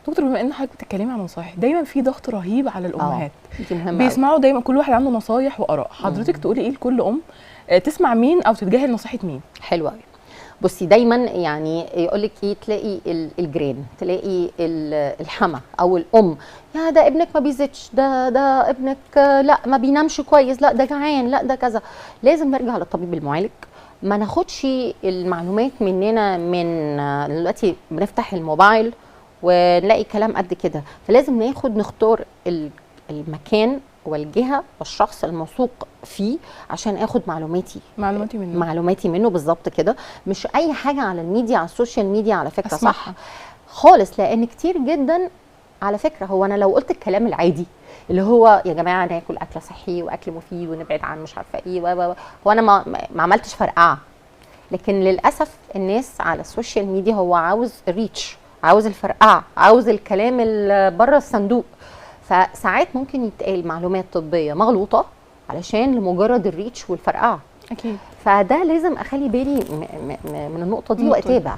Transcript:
دكتور بما ان حضرتك بتتكلمي عن نصايح، دايما في ضغط رهيب على الامهات. دي مهمه بيسمعوا دايما، كل واحد عنده نصايح واراء. حضرتك تقولي ايه لكل ام؟ تسمع مين او تتجاهل نصيحه مين؟ حلو قوي. بصي دايما يعني يقول لك ايه، تلاقي الجيران، تلاقي الحما او الام، يا ده ابنك ما بيزيدش، ده ابنك لا ما بينامش كويس، لا ده جعان، لا ده كذا. لازم نرجع للطبيب المعالج. ما ناخدش المعلومات مننا من دلوقتي بنفتح الموبايل ونلاقي كلام قد كده. فلازم نختار المكان والجهه والشخص الموثوق فيه عشان اخد معلوماتي منه بالظبط كده. مش اي حاجه على الميديا، على السوشيال ميديا على فكره أسمعها. صح خالص، لان كتير جدا على فكره. هو انا لو قلت الكلام العادي اللي هو يا جماعه ناكل اكل صحي واكل مفيد ونبعد عن مش عارفه ايه هو انا ما عملتش فرقعه. لكن للاسف الناس على السوشيال ميديا هو عاوز الريتش، عاوز الفرقعه، عاوز الكلام اللي بره الصندوق. فساعات ممكن يتقال معلومات طبيه مغلوطه علشان لمجرد الريتش والفرقعه. اكيد. فده لازم اخلي بالي من النقطه دي واتابع.